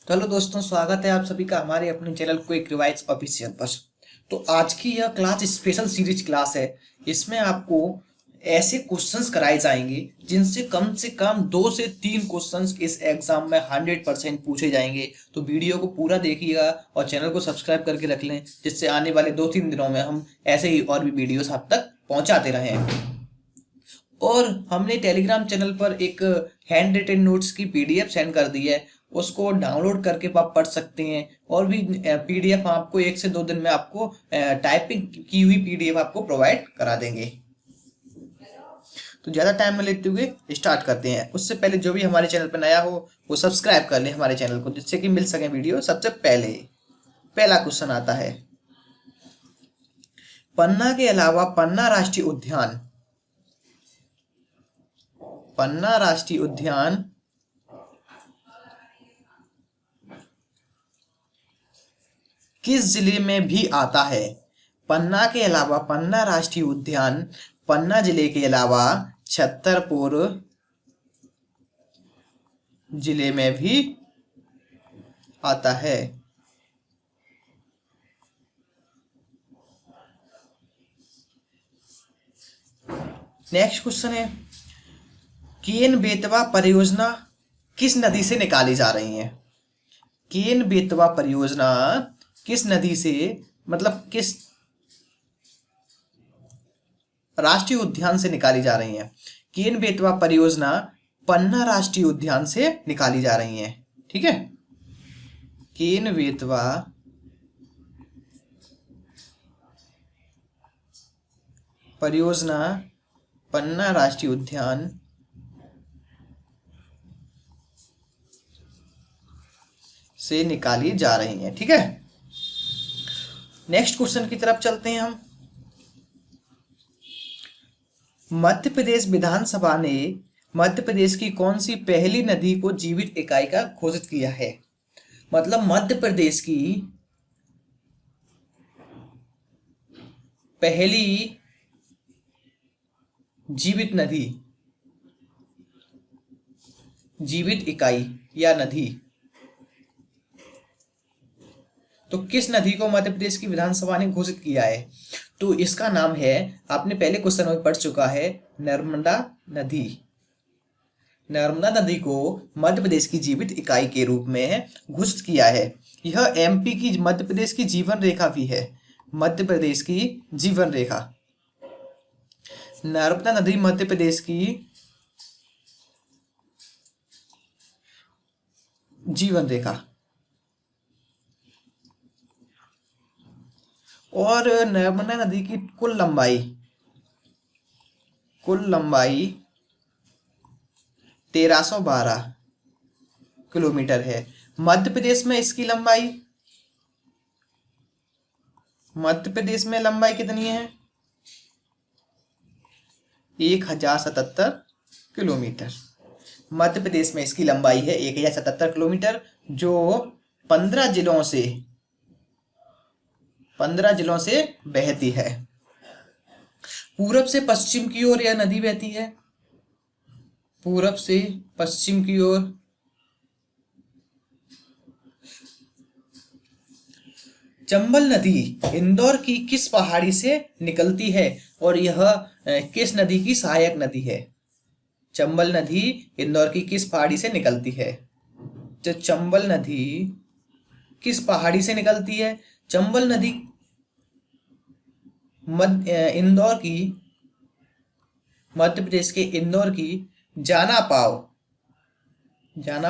तो हेलो दोस्तों, स्वागत है आप सभी का हमारे अपने चैनल क्विक रिवाइज ऑफिशियल पर। तो आज की यह क्लास स्पेशल सीरीज क्लास है। इसमें आपको ऐसे क्वेश्चंस कराए जाएंगे जिनसे कम से कम 2 से 3 क्वेश्चंस इस एग्जाम में 100% पूछे जाएंगे। तो वीडियो को पूरा देखिएगा और चैनल को सब्सक्राइब करके रख लें, जिससे आने वाले 2-3 दिनों में हम ऐसे ही और भी वीडियोस आप तक पहुंचाते रहें। और हमने टेलीग्राम चैनल पर एक हैंड रिटन नोट्स की पीडीएफ सेंड कर दी है। उसको डाउनलोड करके आप पढ़ सकते हैं। और भी पीडीएफ आपको 1 से 2 दिन में आपको टाइपिंग की हुई पीडीएफ आपको प्रोवाइड करा देंगे। तो ज़्यादा टाइम न लेते हुए स्टार्ट करते हैं। उससे पहले जो भी हमारे चैनल पर नया हो वो सब्सक्राइब कर ले हमारे चैनल को, जिससे कि मिल सके वीडियो सबसे पहले। पहला क्वेश्चन आता है, पन्ना के अलावा पन्ना राष्ट्रीय उद्यान किस जिले में भी आता है? पन्ना के अलावा पन्ना राष्ट्रीय उद्यान पन्ना जिले के अलावा छतरपुर जिले में भी आता है। नेक्स्ट क्वेश्चन है, केन बेतवा परियोजना किस नदी से निकाली जा रही है? केन बेतवा परियोजना किस नदी से, मतलब किस राष्ट्रीय उद्यान से निकाली जा रही है? केन बेतवा परियोजना पन्ना राष्ट्रीय उद्यान से निकाली जा रही है। ठीक है, केन बेतवा परियोजना पन्ना राष्ट्रीय उद्यान से निकाली जा रही है। ठीक है, नेक्स्ट क्वेश्चन की तरफ चलते हैं हम। मध्य प्रदेश विधानसभा ने मध्य प्रदेश की कौन सी पहली नदी को जीवित इकाई का घोषित किया है? मतलब मध्य प्रदेश की पहली जीवित नदी, जीवित इकाई या नदी, तो किस नदी को मध्य प्रदेश की विधानसभा ने घोषित किया है? तो इसका नाम है, आपने पहले क्वेश्चन में पढ़ चुका है, नर्मदा नदी। नर्मदा नदी को मध्य प्रदेश की जीवित इकाई के रूप में घोषित किया है। यह एमपी की, मध्य प्रदेश की जीवन रेखा भी है। मध्य प्रदेश की जीवन रेखा, नर्मदा नदी मध्य प्रदेश की जीवन रेखा। और नर्मदा नदी की कुल लंबाई 1312 किलोमीटर है। मध्य प्रदेश में इसकी लंबाई, मध्य प्रदेश में लंबाई कितनी है? 1077 किलोमीटर। मध्य प्रदेश में इसकी लंबाई है 1077 किलोमीटर, जो 15 जिलों से बहती है। पूरब से पश्चिम की ओर यह नदी बहती है। पूरब से पश्चिम की ओर चंबल नदी इंदौर की किस पहाड़ी से निकलती है? और यह किस नदी की सहायक नदी है? चंबल नदी इंदौर की किस पहाड़ी से निकलती है? तो चंबल नदी किस पहाड़ी से निकलती है? चंबल नदी इंदौर की, मध्य प्रदेश के इंदौर की जाना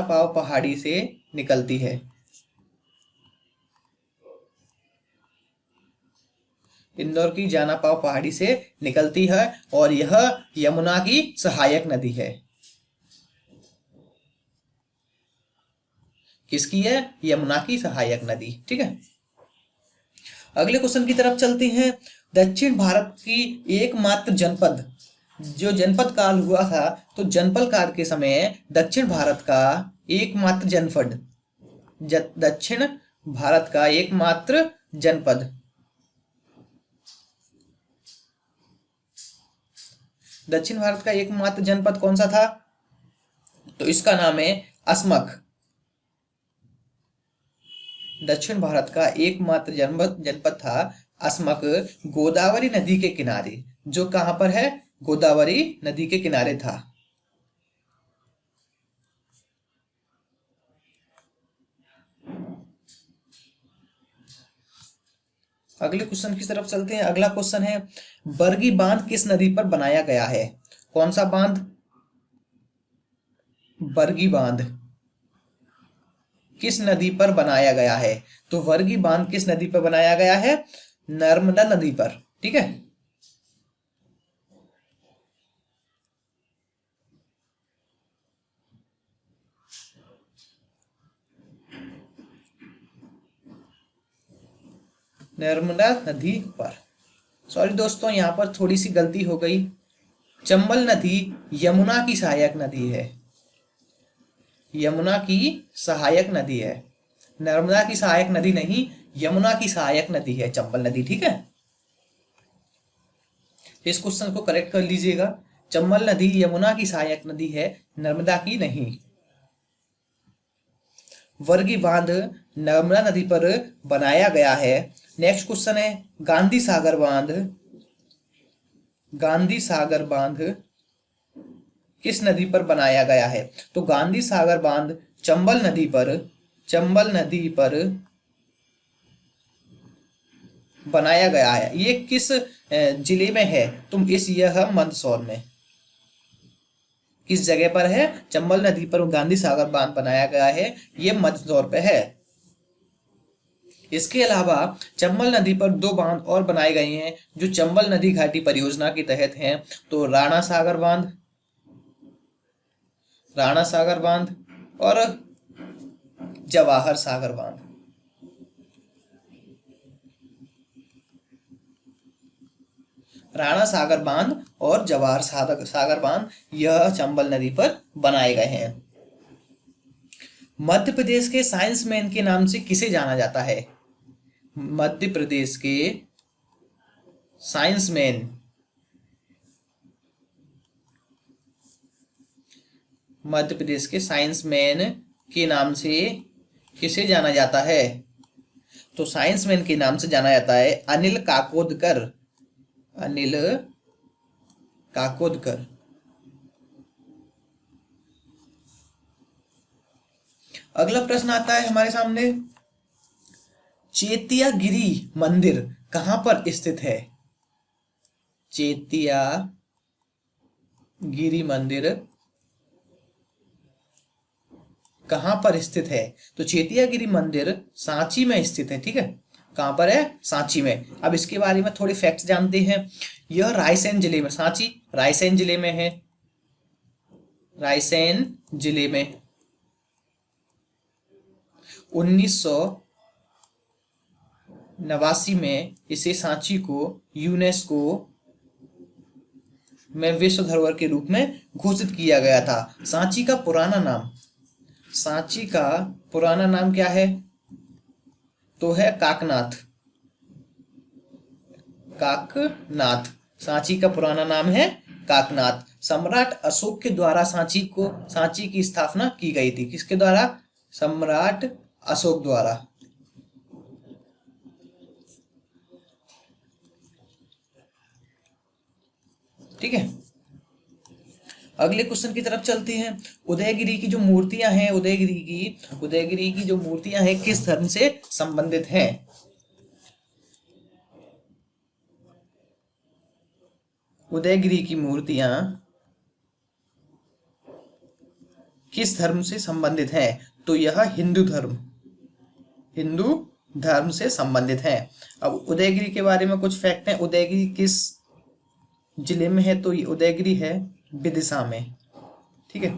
पाव पहाड़ी से निकलती है। इंदौर की जाना पाव पहाड़ी से निकलती है और यह यमुना की सहायक नदी है। किसकी है? यमुना की सहायक नदी। ठीक है, अगले क्वेश्चन की तरफ चलते हैं। दक्षिण भारत की एकमात्र जनपद, जो जनपद काल हुआ था, तो जनपद काल के समय दक्षिण भारत का एकमात्र जनपद, दक्षिण भारत का एकमात्र जनपद, दक्षिण भारत का एकमात्र जनपद कौन सा था? तो इसका नाम है अस्मक। दक्षिण भारत का एकमात्र जनपद था अस्मक गोदावरी नदी के किनारे, जो कहां पर है, गोदावरी नदी के किनारे था। अगले क्वेश्चन की तरफ चलते हैं। अगला क्वेश्चन है, बरगी बांध किस नदी पर बनाया गया है? कौन सा बांध? बरगी बांध किस नदी पर बनाया गया है? तो बरगी बांध किस नदी पर बनाया गया है? नर्मदा नदी पर। ठीक है, नर्मदा नदी पर। सॉरी दोस्तों, यहां पर थोड़ी सी गलती हो गई। चंबल नदी यमुना की सहायक नदी है, यमुना की सहायक नदी है, नर्मदा की सहायक नदी नहीं, यमुना की सहायक नदी है चंबल नदी। ठीक है, इस क्वेश्चन को करेक्ट कर लीजिएगा। चंबल नदी यमुना की सहायक नदी है, नर्मदा की नहीं। वर्गी बांध नर्मदा नदी पर बनाया गया है। नेक्स्ट क्वेश्चन है, गांधी सागर बांध, गांधी सागर बांध किस नदी पर बनाया गया है? तो गांधी सागर बांध चंबल नदी पर, चंबल नदी पर बनाया गया है। ये किस जिले में है? तुम इस यह मंदसौर में। किस जगह पर है? चंबल नदी पर गांधी सागर बांध बनाया गया है, ये मंदसौर पे है। इसके अलावा चंबल नदी पर दो बांध और बनाए गए हैं जो चंबल नदी घाटी परियोजना के तहत हैं। तो राणा सागर बांध, राणा सागर बांध और जवाहर सागर बांध। राणा सागर बांध और जवाहर सागर बांध यह चंबल नदी पर बनाए गए हैं। मध्य प्रदेश के साइंस मैन के नाम से किसे जाना जाता है? मध्य प्रदेश के साइंस मैन, मध्य प्रदेश के साइंस मैन के नाम से किसे जाना जाता है? तो साइंस मैन के नाम से जाना जाता है अनिल काकोदकर, अनिल काकोदकर। अगला प्रश्न आता है हमारे सामने, चेतिया गिरी मंदिर कहां पर स्थित है? चेतिया गिरी मंदिर कहां पर स्थित है? तो चेतिया गिरी मंदिर सांची में स्थित है। ठीक है, कहां पर है? सांची में। अब इसके बारे में थोड़े फैक्ट्स जानते हैं। यह रायसेन जिले में, सांची रायसेन जिले में है, रायसेन जिले में। 1989 में इसे सांची को यूनेस्को में विश्व धरोहर के रूप में घोषित किया गया था। सांची का पुराना नाम, सांची का पुराना नाम क्या है? तो है काकनाथ, काकनाथ। सांची का पुराना नाम है काकनाथ। सम्राट अशोक के द्वारा सांची की स्थापना की गई थी। किसके द्वारा? सम्राट अशोक द्वारा। ठीक है, अगले क्वेश्चन की तरफ चलते हैं। उदयगिरी की जो मूर्तियां हैं, उदयगिरी की जो मूर्तियां हैं किस धर्म से संबंधित हैं? उदयगिरी की मूर्तियां किस धर्म से संबंधित हैं? तो यह हिंदू धर्म से संबंधित है। अब उदयगिरी के बारे में कुछ फैक्ट हैं। उदयगिरी किस जिले में है? तो ये उदयगिरी है विदिशा में। ठीक है,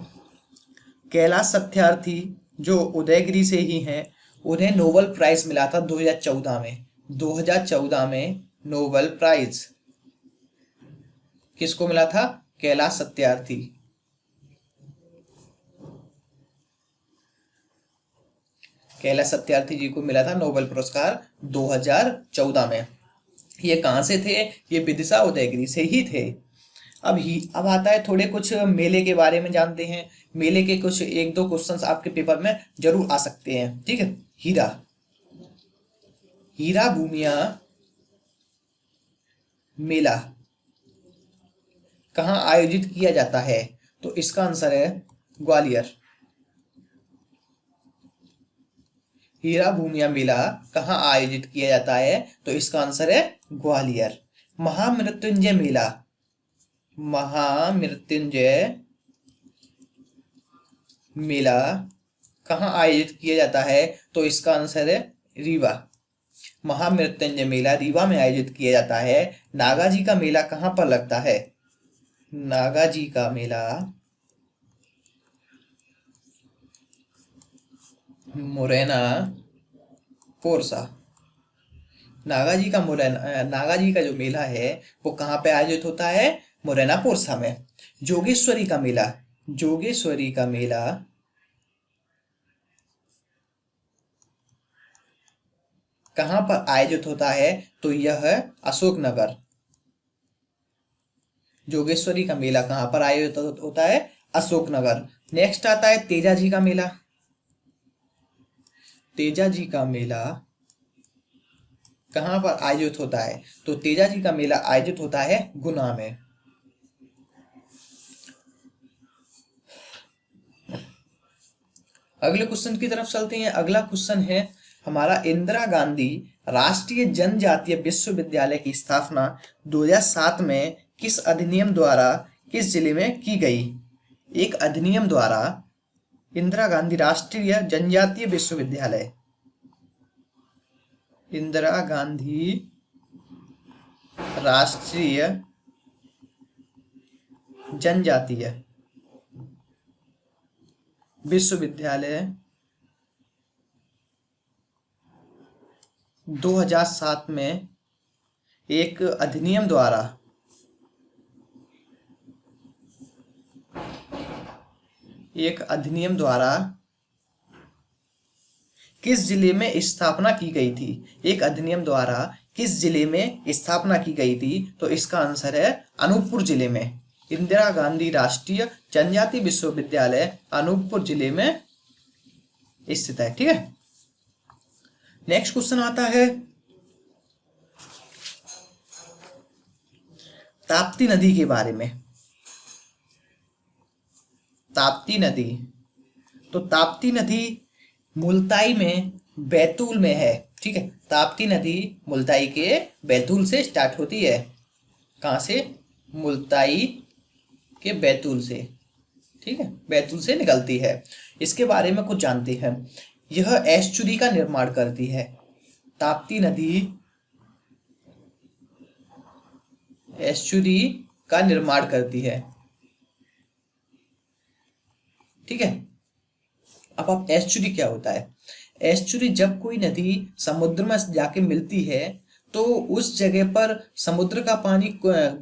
कैलाश सत्यार्थी जो उदयगिरी से ही हैं, उन्हें नोबेल प्राइज मिला था 2014 में। 2014 में नोबेल प्राइज किसको मिला था? कैलाश सत्यार्थी। कैलाश सत्यार्थी जी को मिला था नोबेल पुरस्कार 2014 में। ये कहां से थे? ये विदिशा उदयगिरी से ही थे। अब आता है थोड़े कुछ मेले के बारे में जानते हैं। मेले के कुछ एक दो क्वेश्चंस आपके पेपर में जरूर आ सकते हैं। ठीक है, हीरा, हीरा भूमिया मेला कहाँ आयोजित किया जाता है? तो इसका आंसर है ग्वालियर। हीरा भूमिया मेला कहाँ आयोजित किया जाता है? तो इसका आंसर है ग्वालियर। महामृत्युंजय मेला, महामृत्युंजय मेला कहाँ आयोजित किया जाता है? तो इसका आंसर है रीवा। महामृत्युंजय मेला रीवा में आयोजित किया जाता है। नागाजी का मेला कहाँ पर लगता है? नागाजी का मेला मुरैना पोरसा। नागाजी का जो मेला है वो कहाँ पे आयोजित होता है? मुरैना पोरसा में। जोगेश्वरी का मेला, जोगेश्वरी का मेला कहाँ पर आयोजित होता है? तो यह है अशोकनगर। जोगेश्वरी का मेला कहाँ पर आयोजित होता है? अशोकनगर। नेक्स्ट आता है तेजाजी का मेला। तेजाजी का मेला कहाँ पर आयोजित होता है? तो तेजाजी का मेला आयोजित होता है गुना में। अगले क्वेश्चन की तरफ चलते हैं। अगला क्वेश्चन है हमारा, इंदिरा गांधी राष्ट्रीय जनजातीय विश्वविद्यालय की स्थापना 2007 में किस अधिनियम द्वारा किस जिले में की गई? एक अधिनियम द्वारा इंदिरा गांधी राष्ट्रीय जनजातीय विश्वविद्यालय, इंदिरा गांधी राष्ट्रीय जनजातीय विश्वविद्यालय 2007 में एक अधिनियम द्वारा किस जिले में स्थापना की गई थी? एक अधिनियम द्वारा किस जिले में स्थापना की गई थी? तो इसका आंसर है अनूपपुर जिले में। इंदिरा गांधी राष्ट्रीय जनजातीय विश्वविद्यालय अनूपपुर जिले में स्थित है। ठीक है। नेक्स्ट क्वेश्चन आता है ताप्ती नदी के बारे में। ताप्ती नदी, तो ताप्ती नदी मुल्ताई में बैतूल में है। ठीक है। ताप्ती नदी मुल्ताई के बैतूल से स्टार्ट होती है। कहाँ से? मुल्ताई के बैतूल से। ठीक है, बैतूल से निकलती है। इसके बारे में कुछ जानते हैं। यह एस्चुरी का निर्माण करती है। ताप्ती नदी एस्चुरी का निर्माण करती है। ठीक है। अब आप एस्चुरी क्या होता है? एस्चुरी जब कोई नदी समुद्र में जाके मिलती है तो उस जगह पर समुद्र का पानी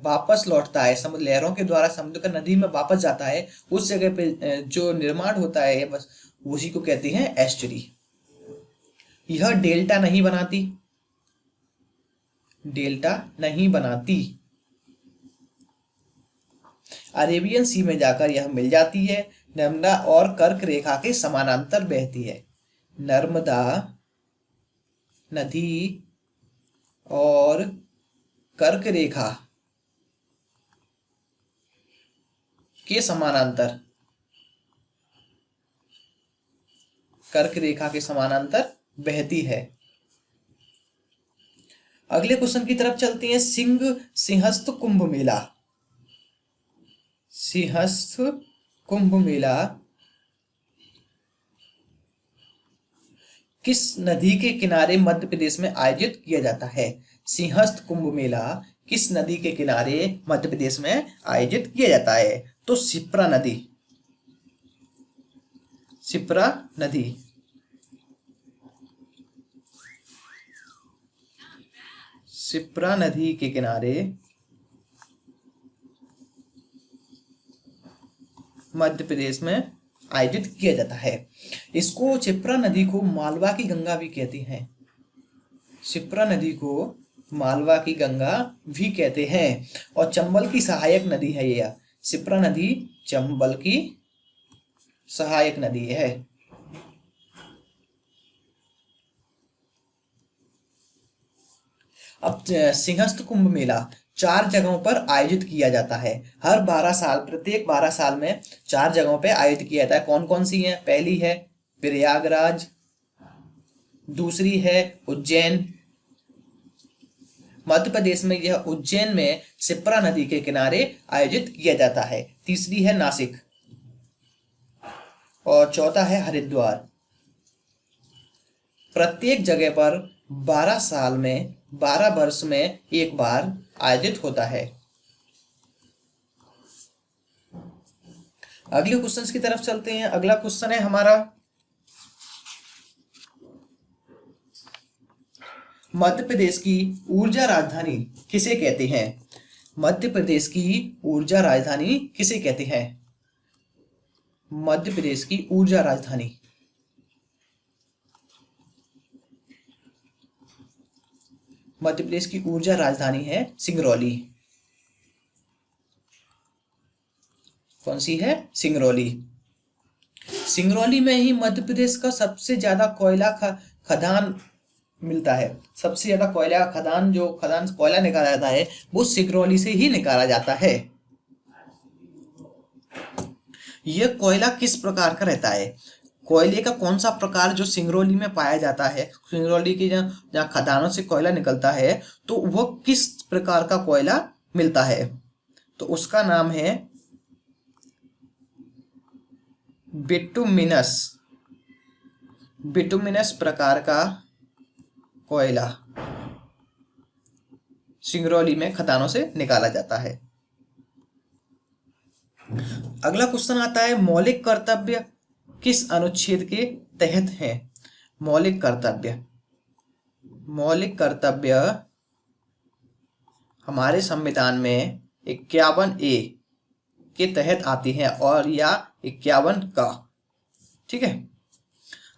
वापस लौटता है, समुद्र लहरों के द्वारा समुद्र का नदी में वापस जाता है। उस जगह पे जो निर्माण होता है बस उसी को कहते हैं एस्चुरी। यह डेल्टा नहीं बनाती, डेल्टा नहीं बनाती। अरेबियन सी में जाकर यह मिल जाती है। नर्मदा और कर्क रेखा के समानांतर बहती है। नर्मदा नदी और कर्क रेखा के समानांतर, कर्क रेखा के समानांतर बहती है। अगले क्वेश्चन की तरफ चलते हैं। सिंहस्थ कुंभ मेला, सिंहस्थ कुंभ मेला किस नदी के किनारे मध्य प्रदेश में आयोजित किया जाता है? सिंहस्थ कुंभ मेला किस नदी के किनारे मध्य प्रदेश में आयोजित किया जाता है? तो शिप्रा नदी, शिप्रा नदी। शिप्रा नदी के किनारे मध्य प्रदेश में आयोजित किया जाता है। इसको शिप्रा नदी को मालवा की गंगा भी कहते हैं। शिप्रा नदी को मालवा की गंगा भी कहते हैं और चंबल की सहायक नदी है यह। शिप्रा नदी चंबल की सहायक नदी है। अब सिंहस्थ कुंभ मेला 4 जगहों पर आयोजित किया जाता है। हर 12 साल, प्रत्येक 12 साल में 4 जगहों पर आयोजित किया जाता है। कौन कौन सी हैं? पहली है प्रयागराज, दूसरी है उज्जैन, मध्य प्रदेश में यह उज्जैन में शिप्रा नदी के किनारे आयोजित किया जाता है। तीसरी है नासिक और चौथा है हरिद्वार। प्रत्येक जगह पर 12 साल में, 12 वर्ष में एक बार आयोजित होता है। अगले क्वेश्चन की तरफ चलते हैं। अगला क्वेश्चन है हमारा, मध्य प्रदेश की ऊर्जा राजधानी किसे कहते हैं? मध्य प्रदेश की ऊर्जा राजधानी किसे कहते हैं? मध्य प्रदेश की ऊर्जा राजधानी, मध्य प्रदेश की ऊर्जा राजधानी है सिंगरौली। कौन सी है? सिंगरौली। सिंगरौली में ही मध्य प्रदेश का सबसे ज्यादा कोयला खदान मिलता है। सबसे ज्यादा कोयला खदान, जो खदान कोयला निकाला जाता है वो सिंगरौली से ही निकाला जाता है। यह कोयला किस प्रकार का रहता है? कोयले का कौन सा प्रकार जो सिंगरौली में पाया जाता है, सिंगरौली की जहाँ खदानों से कोयला निकलता है, तो वह किस प्रकार का कोयला मिलता है? तो उसका नाम है बिटुमिनस। बिटुमिनस प्रकार का कोयला सिंगरौली में खदानों से निकाला जाता है। अगला क्वेश्चन आता है, मौलिक कर्तव्य किस अनुच्छेद के तहत है? मौलिक कर्तव्य, मौलिक कर्तव्य हमारे संविधान में 51A के तहत आती है, और या 51 का। ठीक है।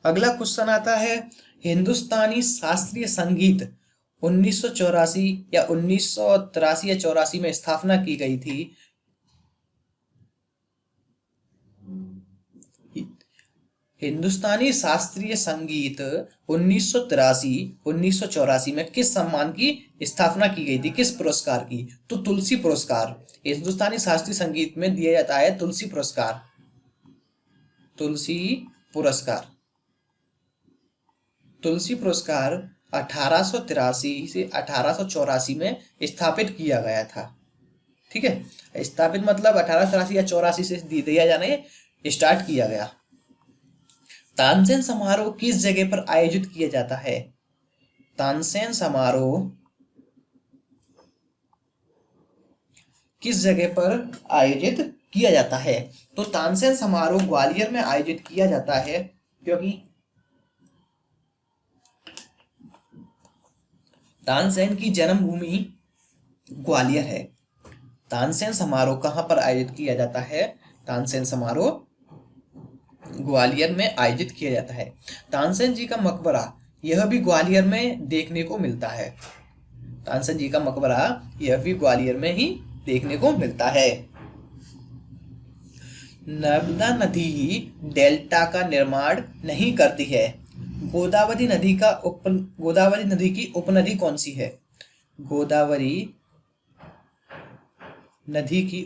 अगला क्वेश्चन आता है, हिंदुस्तानी शास्त्रीय संगीत 1984 या 1983 या 84 में स्थापना की गई थी। हिंदुस्तानी शास्त्रीय संगीत 1983 1984 में किस सम्मान की स्थापना की गई थी? किस पुरस्कार की? तो तुलसी पुरस्कार। हिंदुस्तानी शास्त्रीय संगीत में दिया जाता है तुलसी पुरस्कार। तुलसी पुरस्कार, तुलसी पुरस्कार 1883 से 1884 में स्थापित किया गया था। ठीक है, स्थापित मतलब 1883 या 84 से दिया जाने स्टार्ट किया गया। तानसेन समारोह किस जगह पर आयोजित किया जाता है? तानसेन समारोह किस जगह पर आयोजित किया जाता है? तो तानसेन समारोह ग्वालियर में आयोजित किया जाता है, क्योंकि तानसेन की जन्मभूमि ग्वालियर है। तानसेन समारोह कहां पर आयोजित किया जाता है? तानसेन समारोह ग्वालियर में आयोजित किया जाता है। तानसेन जी का मकबरा यह भी ग्वालियर में देखने को मिलता है। तानसेन जी का मकबरा यह भी ग्वालियर में ही देखने को मिलता है। नर्मदा नदी डेल्टा का निर्माण नहीं करती है। गोदावरी नदी की उपनदी कौन सी है? गोदावरी नदी की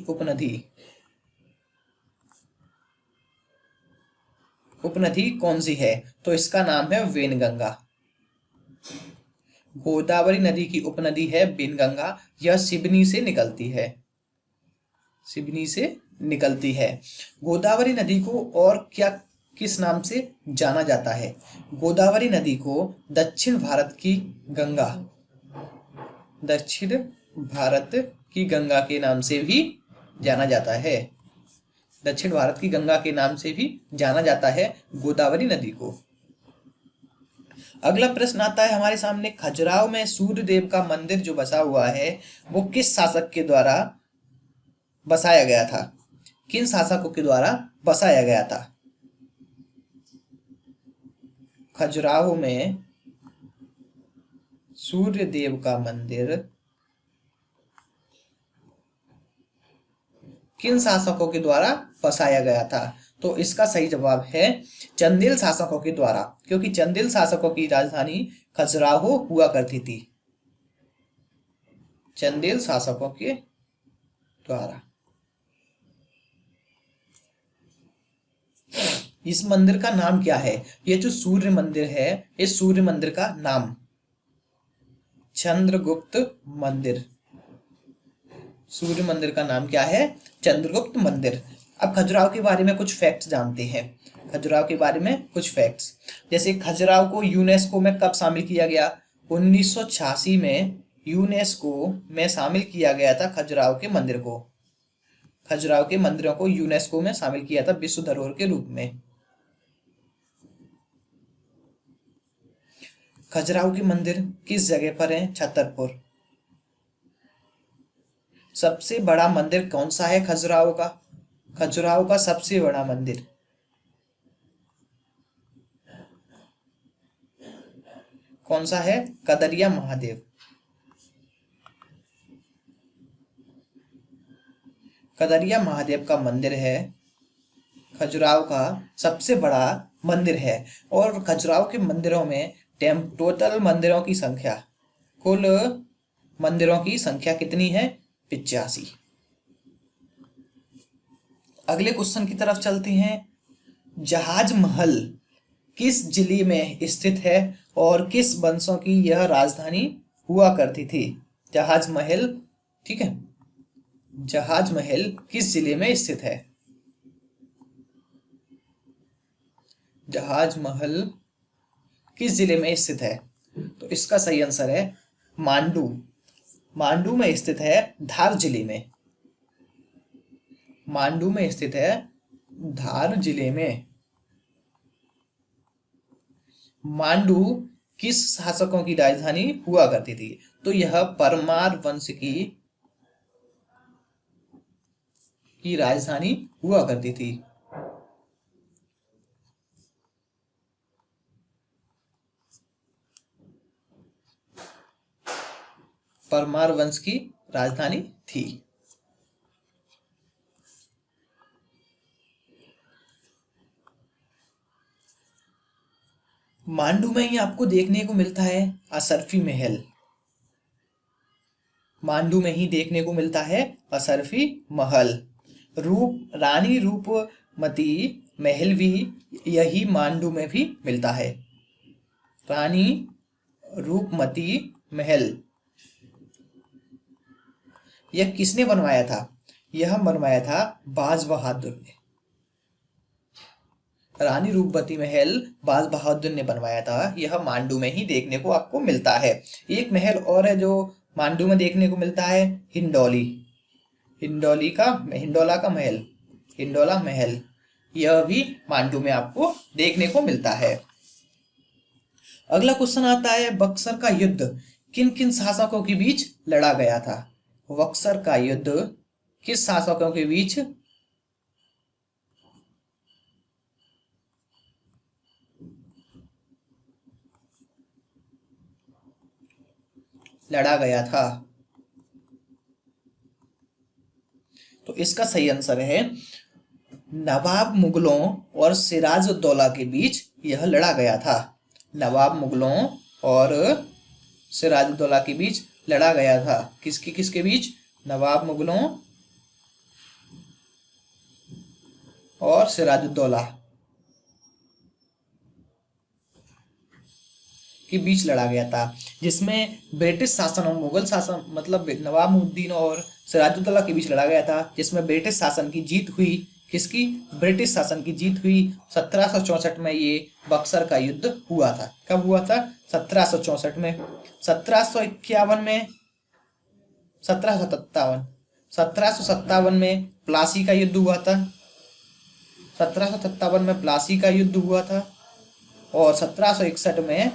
उपनदी कौन सी है? तो इसका नाम है वेनगंगा। गोदावरी नदी की उपनदी है वेनगंगा। यह सिबनी से निकलती है, सिबनी से निकलती है। गोदावरी नदी को और क्या किस नाम से जाना जाता है? गोदावरी नदी को दक्षिण भारत की गंगा, दक्षिण भारत की गंगा के नाम से भी जाना जाता है। दक्षिण भारत की गंगा के नाम से भी जाना जाता है गोदावरी नदी को। अगला प्रश्न आता है हमारे सामने, खजुराहो में सूर्य देव का मंदिर जो बसा हुआ है वो किस शासक के द्वारा बसाया गया था? किन शासकों के द्वारा बसाया गया था? खजुराहो में सूर्य देव का मंदिर किन शासकों के द्वारा बसाया गया था? तो इसका सही जवाब है चंदेल शासकों के द्वारा, क्योंकि चंदेल शासकों की राजधानी खजुराहो हुआ करती थी। चंदेल शासकों के द्वारा। इस मंदिर का नाम क्या है? ये जो सूर्य मंदिर है, इस सूर्य मंदिर का नाम चंद्रगुप्त मंदिर। सूर्य मंदिर का नाम क्या है? चंद्रगुप्त मंदिर। अब खजुराहो के बारे में कुछ फैक्ट्स जानते हैं। खजुराहो के बारे में कुछ फैक्ट्स, जैसे खजुराहो को यूनेस्को में कब शामिल किया गया? 1986 में यूनेस्को में शामिल किया गया था खजुराहो के मंदिर को। खजुराहो के मंदिरों को यूनेस्को में शामिल किया था विश्व धरोहर के रूप में। खजुराहो के मंदिर किस जगह पर है? छतरपुर। सबसे बड़ा मंदिर कौन सा है खजुराहो का? खजुराहो का सबसे बड़ा मंदिर कौन सा है? कदरिया महादेव। कदरिया महादेव का मंदिर है खजुराहो का सबसे बड़ा मंदिर है। और खजुराहो के मंदिरों में टोटल मंदिरों की संख्या, कुल मंदिरों की संख्या कितनी है? 85। अगले क्वेश्चन की तरफ चलते हैं। जहाज महल किस जिले में स्थित है और किस वंशों की यह राजधानी हुआ करती थी? जहाज महल, ठीक है, जहाज महल किस जिले में स्थित है? जहाज महल किस जिले में स्थित है? तो इसका सही आंसर है मांडू। मांडू में स्थित है, धार जिले में। मांडू में स्थित है, धार जिले में। मांडू किस शासकों की राजधानी हुआ करती थी? तो यह परमार वंश की राजधानी हुआ करती थी। परमार वंश की राजधानी थी। मांडू में ही आपको देखने को मिलता है असरफी महल। मांडू में ही देखने को मिलता है असरफी महल। रानी रूपमती महल भी यही मांडू में भी मिलता है। रानी रूपमती महल यह किसने बनवाया था? यह बनवाया था बाज बहादुर ने। रानी रूपमती महल बाज बहादुर ने बनवाया था। यह मांडू में ही देखने को आपको मिलता है। एक महल और है जो मांडू में देखने को मिलता है, हिंडोली। हिंडोला का महल, हिंडोला महल, यह भी मांडू में आपको देखने को मिलता है। अगला क्वेश्चन आता है, बक्सर का युद्ध किन किन शासकों के बीच लड़ा गया था? बक्सर का युद्ध किस शासकों के बीच लड़ा गया था? तो इसका सही आंसर है नवाब मुगलों और सिराजुद्दौला के बीच यह लड़ा गया था। नवाब मुगलों और सिराजुद्दौला के बीच लड़ा गया था। किसके बीच? नवाब मुगलों और सिराजुद्दौला के बीच लड़ा गया था, जिसमें ब्रिटिश शासन और मुगल शासन, मतलब नवाबुद्दीन और सिराजुद्दौला के बीच लड़ा गया था, जिसमें ब्रिटिश शासन की जीत हुई। किसकी? ब्रिटिश शासन की जीत हुई। 1764 में ये बक्सर का युद्ध हुआ था। कब हुआ था? 1764 में। 1751 में 1757 में प्लासी का युद्ध हुआ था। 1757 में प्लासी का युद्ध हुआ था। और 1761 में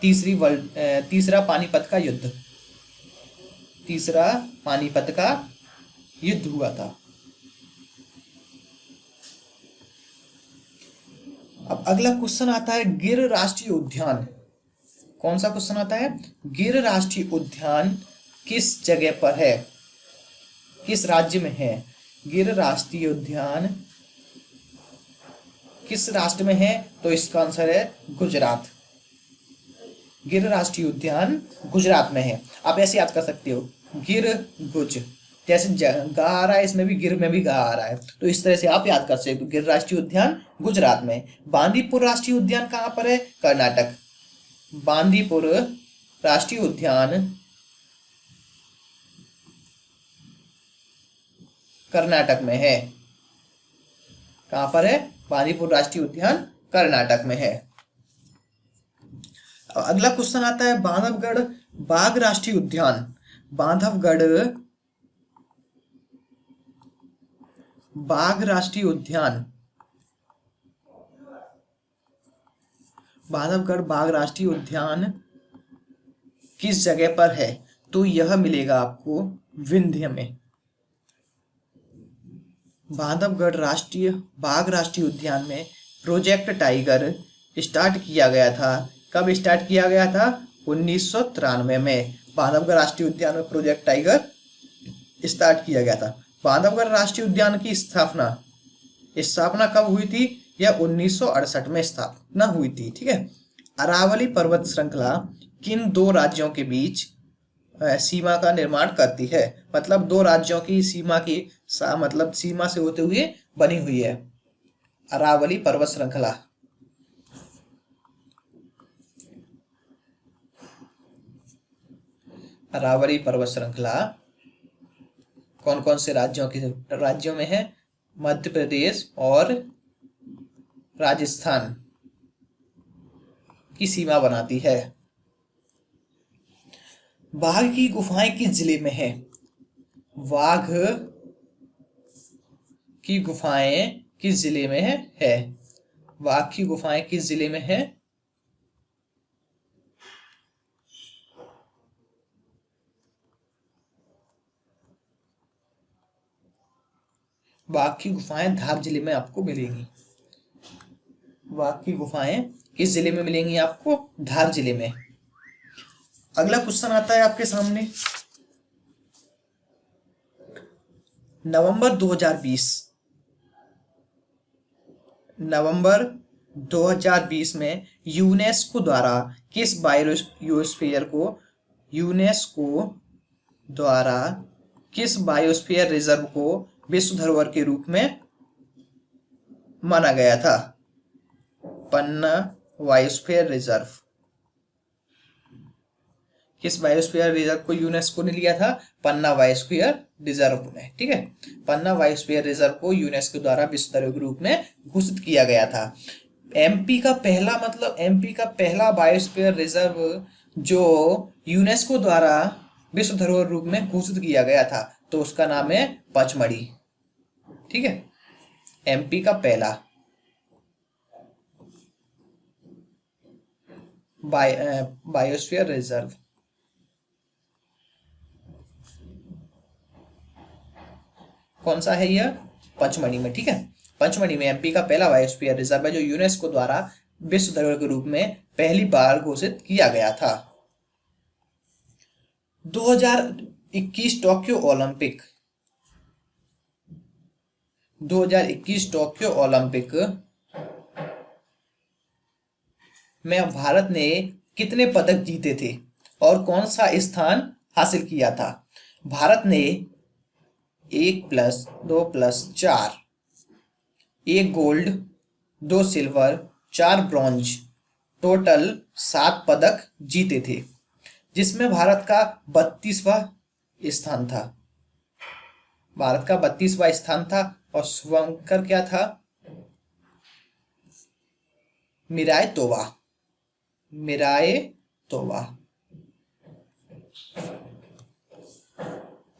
तीसरा पानीपत का युद्ध, तीसरा पानीपत का युद्ध हुआ था। अब अगला क्वेश्चन आता है, गिर राष्ट्रीय उद्यान। कौन सा क्वेश्चन आता है? गिर राष्ट्रीय उद्यान किस जगह पर है? किस राज्य में है? गिर राष्ट्रीय उद्यान किस राष्ट्र में है? तो इसका आंसर है गुजरात। गिर राष्ट्रीय उद्यान गुजरात में है। आप ऐसे याद कर सकते हो, गिर गुज, जैसे गा आ रहा है इसमें भी, गिर में भी गा आ रहा है, तो इस तरह से आप याद कर सकते हो। गिर राष्ट्रीय उद्यान गुजरात में। बांदीपुर राष्ट्रीय उद्यान कहाँ पर है? कर्नाटक। बांदीपुर राष्ट्रीय उद्यान कर्नाटक में है। कहाँ पर है? बांदीपुर राष्ट्रीय उद्यान कर्नाटक में है। अगला क्वेश्चन आता है बांधवगढ़ बाघ राष्ट्रीय उद्यान। बांधवगढ़ बाघ राष्ट्रीय उद्यान, बांधवगढ़ बाघ राष्ट्रीय उद्यान किस जगह पर है? तो यह मिलेगा आपको विंध्य में। बांधवगढ़ राष्ट्रीय बाघ राष्ट्रीय उद्यान में प्रोजेक्ट टाइगर स्टार्ट किया गया था। कब स्टार्ट किया गया था? 1993 में बांधवगढ़ राष्ट्रीय उद्यान में प्रोजेक्ट टाइगर स्टार्ट किया गया था। बांधवगढ़ राष्ट्रीय उद्यान की स्थापना कब हुई थी? यह 1968 में स्थापना हुई थी। ठीक है। अरावली पर्वत श्रृंखला किन दो राज्यों के बीच सीमा का निर्माण करती है? मतलब दो राज्यों की सीमा की मतलब सीमा से होते हुए बनी हुई है अरावली पर्वत श्रृंखला। अरावली पर्वत श्रृंखला कौन कौन से राज्यों में है? मध्य प्रदेश और राजस्थान की सीमा बनाती है। बाघ की गुफाएं किस जिले में है? बाघ की गुफाएं किस जिले में है? बाघ की गुफाएं किस जिले में है? बाघ की गुफाएं धार जिले में आपको मिलेंगी। बाघ की गुफाएं किस जिले में मिलेंगी आपको? धार जिले में। अगला क्वेश्चन आता है आपके सामने, नवंबर 2020 में यूनेस्को द्वारा किस बायोस्फीयर रिजर्व को विश्व धरोहर के रूप में माना गया था? पन्ना बायोस्फीयर रिजर्व। किस बायोस्फीयर रिजर्व को यूनेस्को ने लिया था? पन्ना बायोस्फीयर रिजर्व में। ठीक है। पन्ना बायोस्फीयर रिजर्व को यूनेस्को द्वारा विश्व धरोहर के रूप में घोषित किया गया था। एमपी का पहला बायोस्फीयर रिजर्व जो यूनेस्को द्वारा विश्व धरोहर रूप में घोषित किया गया था, तो उसका नाम है पचमढ़ी। ठीक है। एमपी का पहला बायोस्फीयर रिजर्व कौन सा है? यह पचमढ़ी में। ठीक है। पचमढ़ी में एमपी का पहला बायोस्फीयर रिजर्व है जो यूनेस्को द्वारा विश्व धरोहर के रूप में पहली बार घोषित किया गया था। 2021 टोक्यो ओलंपिक में भारत ने कितने पदक जीते थे और कौन सा स्थान हासिल किया था? भारत ने 1+2+4, 1 गोल्ड, 2 सिल्वर, 4 ब्रॉन्ज, टोटल 7 पदक जीते थे, जिसमें भारत का 32वां स्थान था। और शुभंकर क्या था? मिराए तोबा।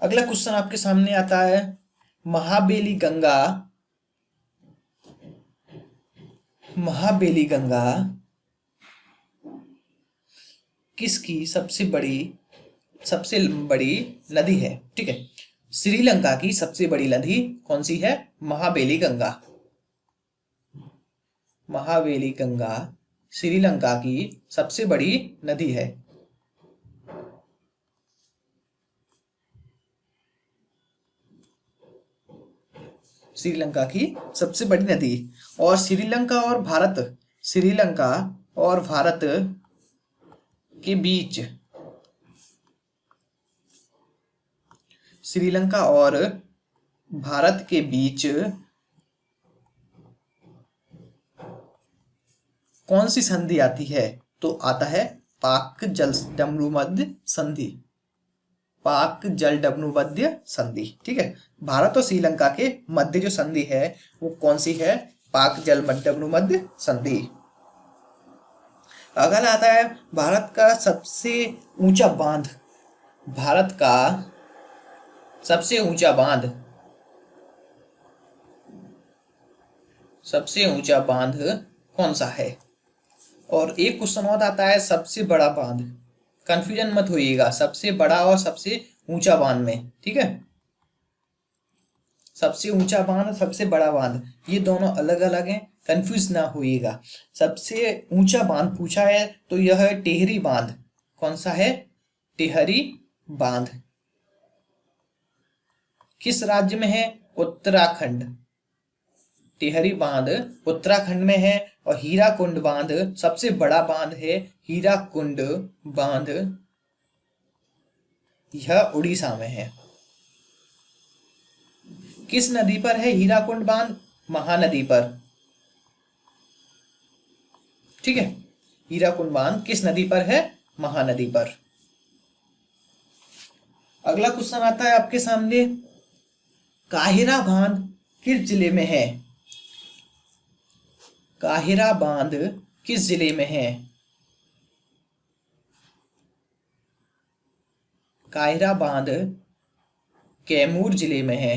अगला क्वेश्चन आपके सामने आता है, महाबेली गंगा किसकी सबसे बड़ी नदी है? ठीक है। श्रीलंका की सबसे बड़ी नदी कौन सी है? महाबेली गंगा श्रीलंका की सबसे बड़ी नदी है। श्रीलंका की सबसे बड़ी नदी। और श्रीलंका और भारत के बीच, श्रीलंका और भारत के बीच कौन सी संधि आती है? तो आता है पाक जल डमरूमध्य संधि। पाक जल डमरूमध्य संधि, ठीक है। भारत और श्रीलंका के मध्य जो संधि है वो कौन सी है? पाक जल डमरूमध्य संधि। अगला आता है भारत का सबसे ऊंचा बांध। भारत का सबसे ऊंचा बांध, सबसे ऊंचा बांध कौन सा है? और एक क्वेश्चन और आता है सबसे बड़ा बांध। कंफ्यूजन मत होइएगा, सबसे बड़ा और सबसे ऊंचा बांध में, ठीक है। सबसे ऊंचा बांध, सबसे बड़ा बांध, ये दोनों अलग अलग हैं, कंफ्यूज ना होइएगा। सबसे ऊंचा बांध पूछा है तो यह है टिहरी बांध। कौन सा है? टिहरी बांध। किस राज्य में है? उत्तराखंड। टिहरी बांध उत्तराखंड में है। और हीराकुंड बांध सबसे बड़ा बांध है, हीराकुंड बांध, यह उड़ीसा में है। किस नदी पर है हीराकुंड बांध? महानदी पर, ठीक है। हीराकुंड बांध किस नदी पर है? महानदी पर। अगला क्वेश्चन आता है आपके सामने, काहिरा बांध किस जिले में है? काहिरा बांध किस जिले में है? काहिरा बांध कैमूर जिले में है।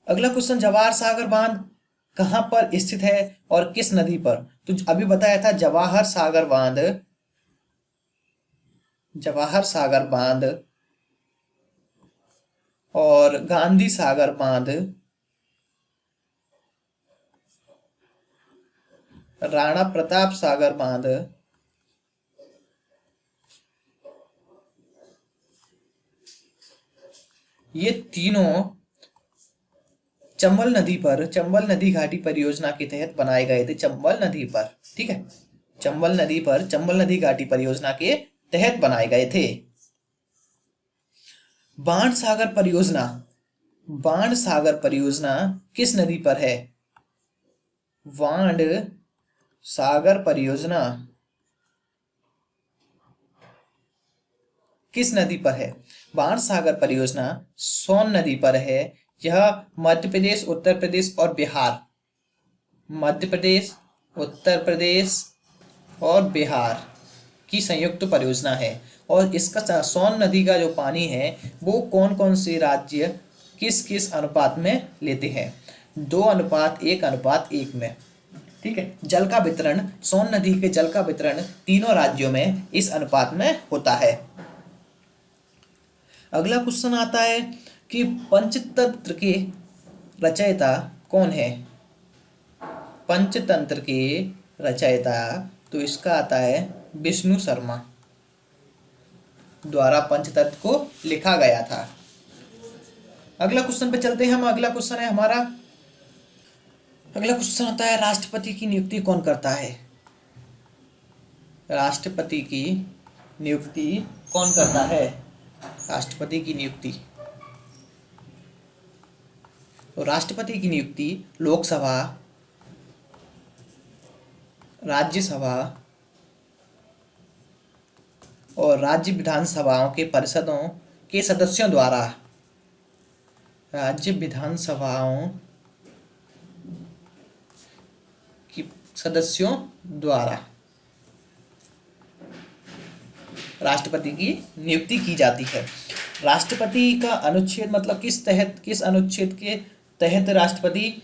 अगला क्वेश्चन, जवाहर सागर बांध कहां पर स्थित है और किस नदी पर? तो अभी बताया था जवाहर सागर बांध, जवाहर सागर बांध और गांधी सागर बांध, राणा प्रताप सागर बांध, ये तीनों चंबल नदी पर, चंबल नदी घाटी परियोजना के तहत बनाए गए थे। चंबल नदी पर, ठीक है, चंबल नदी पर, चंबल नदी घाटी परियोजना के तहत बनाए गए थे। बाण सागर परियोजना, बाण सागर परियोजना किस नदी पर है? बाण सागर परियोजना किस नदी पर है? बाण सागर परियोजना सोन नदी पर है। यह मध्य प्रदेश, उत्तर प्रदेश और बिहार, मध्य प्रदेश, उत्तर प्रदेश और बिहार की संयुक्त परियोजना है। और इसका सोन नदी का जो पानी है वो कौन कौन से राज्य किस किस अनुपात में लेते हैं? 2:1:1 में, ठीक है। जल का वितरण, सोन नदी के जल का वितरण तीनों राज्यों में इस अनुपात में होता है। अगला क्वेश्चन आता है कि पंचतंत्र के रचयिता कौन है? पंचतंत्र के रचयिता, तो इसका आता है विष्णु शर्मा द्वारा पंचतंत्र को लिखा गया था। अगला क्वेश्चन पे चलते हैं हम। अगला क्वेश्चन है हमारा, अगला क्वेश्चन आता है राष्ट्रपति की नियुक्ति कौन करता है? राष्ट्रपति की नियुक्ति कौन करता है? राष्ट्रपति की नियुक्ति, तो राष्ट्रपति की नियुक्ति लोकसभा, राज्यसभा और राज्य विधानसभाओं के परिषदों के सदस्यों द्वारा, राज्य विधानसभाओं की सदस्यों द्वारा राष्ट्रपति की नियुक्ति की जाती है। राष्ट्रपति का अनुच्छेद मतलब किस तहत, किस अनुच्छेद के तहत राष्ट्रपति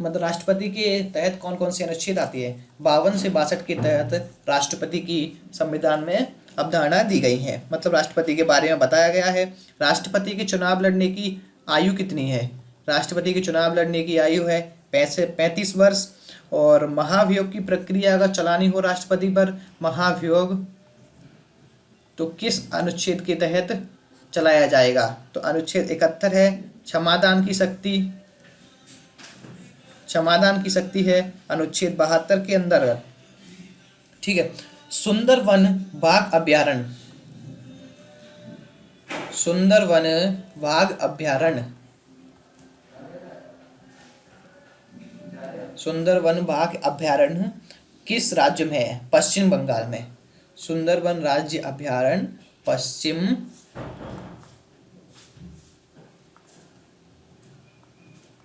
मतलब राष्ट्रपति के तहत कौन कौन से अनुच्छेद आती है? 52 से 62 के तहत राष्ट्रपति की संविधान में अवधारणा दी गई है। मतलब राष्ट्रपति के बारे में बताया गया है। राष्ट्रपति के चुनाव लड़ने की आयु कितनी है? राष्ट्रपति के चुनाव लड़ने की आयु है 35 वर्ष। और महाभियोग की प्रक्रिया अगर चलानी हो राष्ट्रपति पर, महाभियोग तो किस अनुच्छेद के तहत चलाया जाएगा? तो अनुच्छेद 71 है। क्षमादान की शक्ति, क्षमादान की शक्ति है अनुच्छेद 72 के अंतर्गत, ठीक है। सुंदरवन बाघ अभयारण्य, सुंदरवन बाघ अभयारण्य, सुंदरवन बाघ अभयारण्य किस राज्य में है? पश्चिम बंगाल में। सुंदरवन राज्य अभयारण्य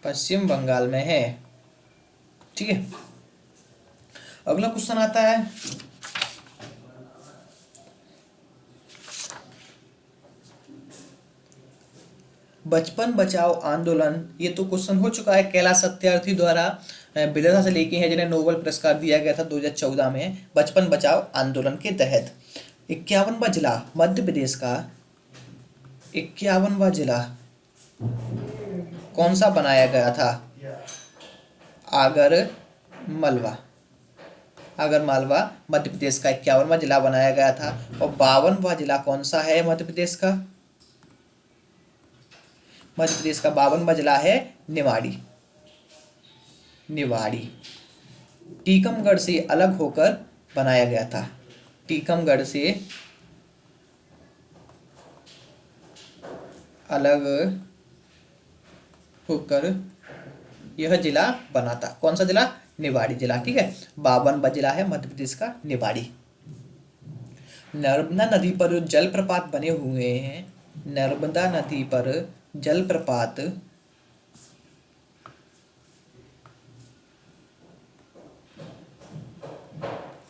पश्चिम बंगाल में है। ठीक है, अगला क्वेश्चन आता है, बचपन बचाओ आंदोलन, ये तो क्वेश्चन हो चुका है, कैलाश सत्यार्थी द्वारा विदेशा से लेके हैं, जिन्हें नोबेल पुरस्कार दिया गया था 2014 में बचपन बचाओ आंदोलन के तहत। 51वां जिला मध्य प्रदेश का 51वां जिला कौन सा बनाया गया था? आगर मालवा, आगर मालवा मध्य प्रदेश का 51वां जिला बनाया गया था। और 52वां जिला कौन सा है मध्य प्रदेश का? मध्य प्रदेश का 52वां जिला है निवाड़ी, निवाड़ी टीकमगढ़ से अलग होकर बनाया गया था। टीकमगढ़ से अलग होकर यह जिला बना था। कौन सा जिला? निवाड़ी जिला। ठीक है, 52वां जिला है मध्य प्रदेश का निवाड़ी। नर्मदा नदी पर जो जलप्रपात बने हुए हैं, नर्मदा नदी पर जलप्रपात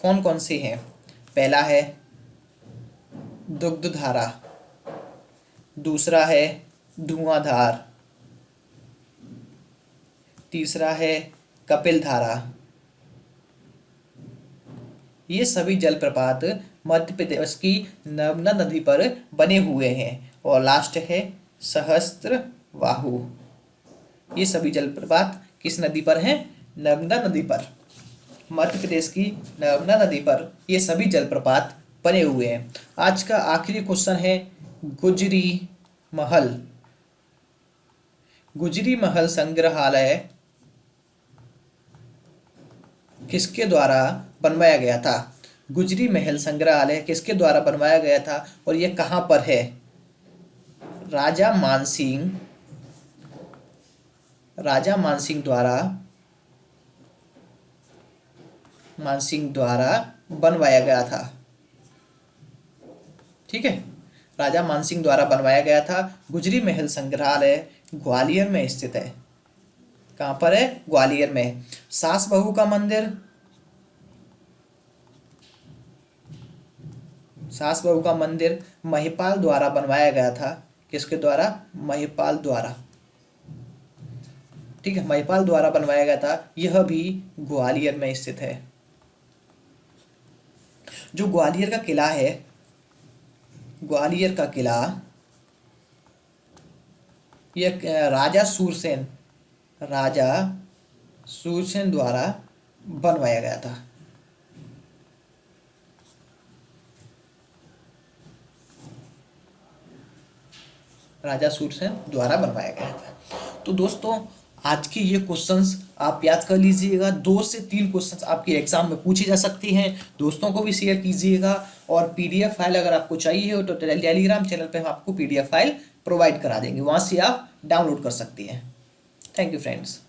कौन कौन से हैं? पहला है दुग्धधारा, दूसरा है धुआंधार, तीसरा है कपिल धारा। ये सभी जलप्रपात मध्य प्रदेश की नर्मदा नदी पर बने हुए हैं। और लास्ट है सहस्त्रबाहु। ये सभी जलप्रपात किस नदी पर हैं? नर्मदा नदी पर। मध्य प्रदेश की नर्मदा नदी पर ये सभी जलप्रपात बने हुए हैं। आज का आखिरी क्वेश्चन है गुजरी महल। गुजरी महल संग्रहालय किसके द्वारा बनवाया गया था? गुजरी महल संग्रहालय किसके द्वारा बनवाया गया था और यह कहाँ पर है? राजा मानसिंह, राजा मानसिंह द्वारा बनवाया गया था। ठीक है, राजा मानसिंह द्वारा बनवाया गया था। गुजरी महल संग्रहालय ग्वालियर में स्थित है। कहाँ पर है? ग्वालियर में। सास बहू का मंदिर, सास बहू का मंदिर महिपाल द्वारा बनवाया गया था। किसके द्वारा? महिपाल द्वारा। ठीक है, महिपाल द्वारा बनवाया गया था। यह भी ग्वालियर में स्थित है। जो ग्वालियर का किला है, ग्वालियर का किला, यह राजा सूरसेन द्वारा बनवाया गया था। राजा सूरसेन द्वारा बनवाया गया था। तो दोस्तों, आज के ये क्वेश्चंस आप याद कर लीजिएगा। 2 से 3 क्वेश्चंस आपके एग्जाम में पूछे जा सकती हैं। दोस्तों को भी शेयर कीजिएगा। और पीडीएफ फाइल अगर आपको चाहिए हो तो टेलीग्राम चैनल पे हम आपको पीडीएफ फाइल प्रोवाइड करा देंगे, वहाँ से आप डाउनलोड कर सकती हैं। Thank you friends.